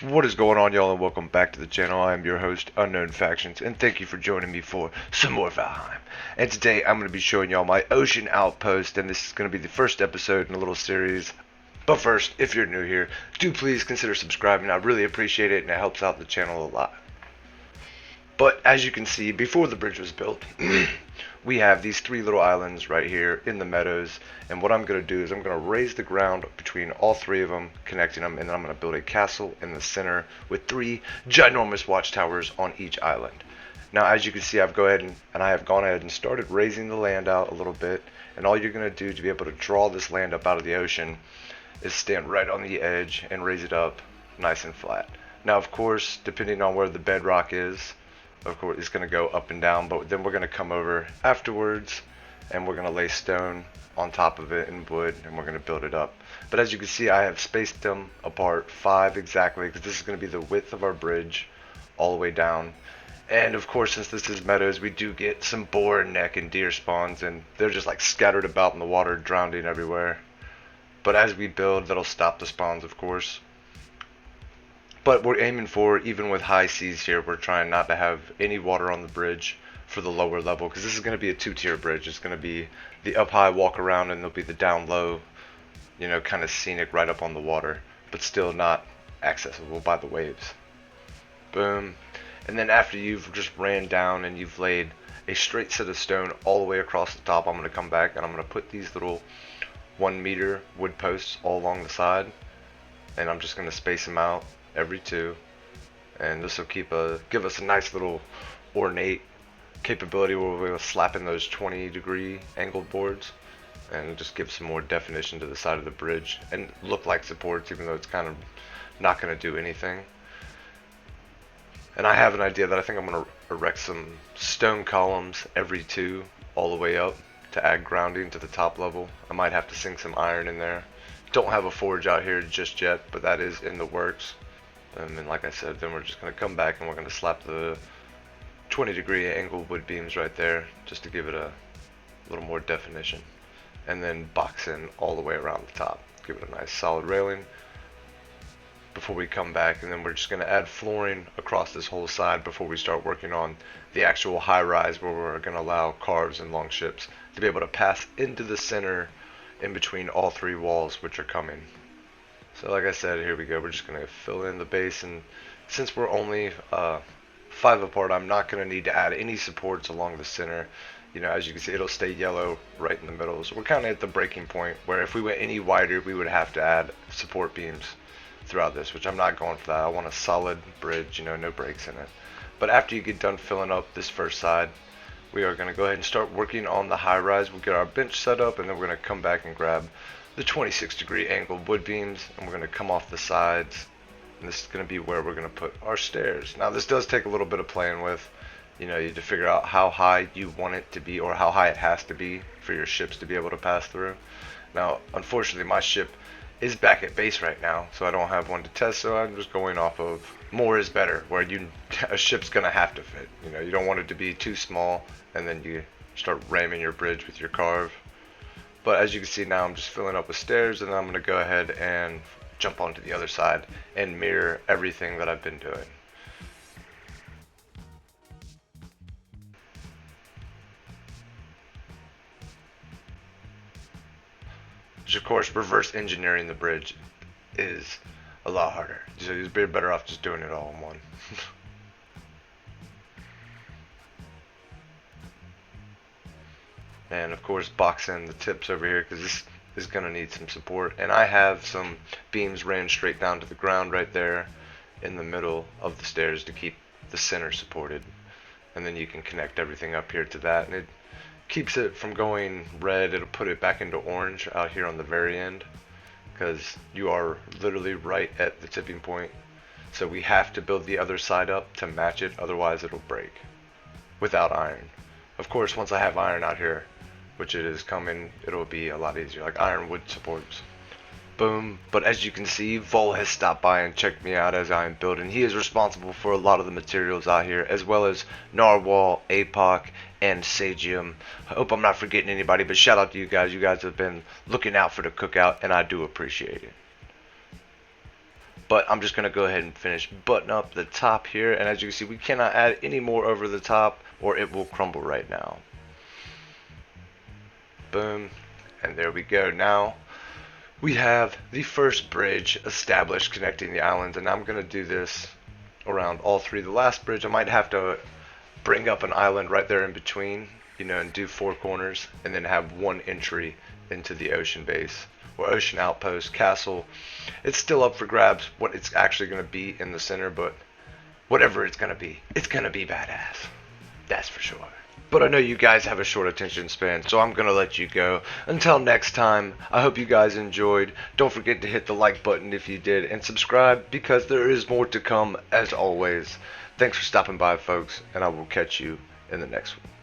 What is going on, y'all, and welcome back to the channel. I am your host, Unknown Factions, and thank you for joining me for some more Valheim. And today I'm going to be showing y'all my Ocean Outpost, and this is going to be the first episode in a little series. But first, if you're new here, do please consider subscribing. I really appreciate it, and it helps out the channel a lot. But as you can see, before the bridge was built, we have these three little islands right here in the meadows. And what I'm going to do is I'm going to raise the ground between all three of them, connecting them, and then I'm going to build a castle in the center with three ginormous watchtowers on each island. Now, as you can see, I have gone ahead and started raising the land out a little bit. And all you're going to do to be able to draw this land up out of the ocean is stand right on the edge and raise it up nice and flat. Now, of course, depending on where the bedrock is, of course it's going to go up and down, but then we're going to come over afterwards and we're going to lay stone on top of it and wood, and we're going to build it up. But as you can see, I have spaced them apart 5 exactly, because this is going to be the width of our bridge all the way down. And of course, since this is meadows, we do get some boar, neck, and deer spawns, and they're just like scattered about in the water, drowning everywhere. But as we build, that'll stop the spawns, of course. But we're aiming for, even with high seas here, we're trying not to have any water on the bridge for the lower level, because this is going to be a 2-tier bridge. It's going to be the up high walk around, and there'll be the down low, kind of scenic right up on the water, but still not accessible by the waves. Boom. And then after you've just ran down and you've laid a straight set of stone all the way across the top, I'm going to come back and I'm going to put these little 1-meter wood posts all along the side, and I'm just going to space them out every 2, and this will give us a nice little ornate capability where we'll slap in those 20-degree angled boards and just give some more definition to the side of the bridge and look like supports, even though it's kind of not going to do anything. And I have an idea that I think I'm going to erect some stone columns every 2 all the way up to add grounding to the top level. I might have to sink some iron in there. Don't have a forge out here just yet, but that is in the works. And like I said, then we're just going to come back and we're going to slap the 20-degree angled wood beams right there, just to give it a little more definition. And then box in all the way around the top. Give it a nice solid railing before we come back, and then we're just going to add flooring across this whole side before we start working on the actual high rise, where we're going to allow cars and longships to be able to pass into the center in between all 3 walls which are coming. So like I said, here we go. We're just going to fill in the base, and since we're only 5 apart, I'm not going to need to add any supports along the center. As you can see, it'll stay yellow right in the middle. So we're kind of at the breaking point where if we went any wider, we would have to add support beams throughout this, which I'm not going for that. I want a solid bridge, no breaks in it. But after you get done filling up this first side, we are going to go ahead and start working on the high rise. We'll get our bench set up, and then we're going to come back and grab the 26-degree angled wood beams, and we're going to come off the sides, and this is going to be where we're going to put our stairs. Now this does take a little bit of playing with. You have to figure out how high you want it to be, or how high it has to be for your ships to be able to pass through. Now unfortunately my ship is back at base right now, so I don't have one to test, so I'm just going off of more is better, where a ship's going to have to fit. You don't want it to be too small and then you start ramming your bridge with your carve. But as you can see now, I'm just filling up with stairs, and then I'm going to go ahead and jump onto the other side and mirror everything that I've been doing. Which of course, reverse engineering the bridge is a lot harder. So you're better off just doing it all in one. And of course, box in the tips over here, because this is going to need some support. And I have some beams ran straight down to the ground right there in the middle of the stairs to keep the center supported. And then you can connect everything up here to that, and it keeps it from going red. It'll put it back into orange out here on the very end, because you are literally right at the tipping point. So we have to build the other side up to match it, otherwise it'll break without iron. Of course, once I have iron out here, which it is coming, it'll be a lot easier, like ironwood supports. Boom. But as you can see, Vol has stopped by and checked me out as I am building. He is responsible for a lot of the materials out here, as well as narwhal, apoc, and sagium. I hope I'm not forgetting anybody, but shout out to you guys. You guys have been looking out for the cookout, and I do appreciate it. But I'm just going to go ahead and finish button up the top here. And as you can see, we cannot add any more over the top or it will crumble right now. Boom. And there we go. Now we have the first bridge established connecting the islands. And I'm going to do this around all three. The last bridge, I might have to bring up an island right there in between, you know, and do four corners. And then have one entry into the ocean base. Or ocean outpost, castle. It's still up for grabs what it's actually going to be in the center, but whatever it's going to be badass. That's for sure. But I know you guys have a short attention span, so I'm going to let you go. Until next time, I hope you guys enjoyed. Don't forget to hit the like button if you did, and subscribe because there is more to come as always. Thanks for stopping by, folks, and I will catch you in the next one.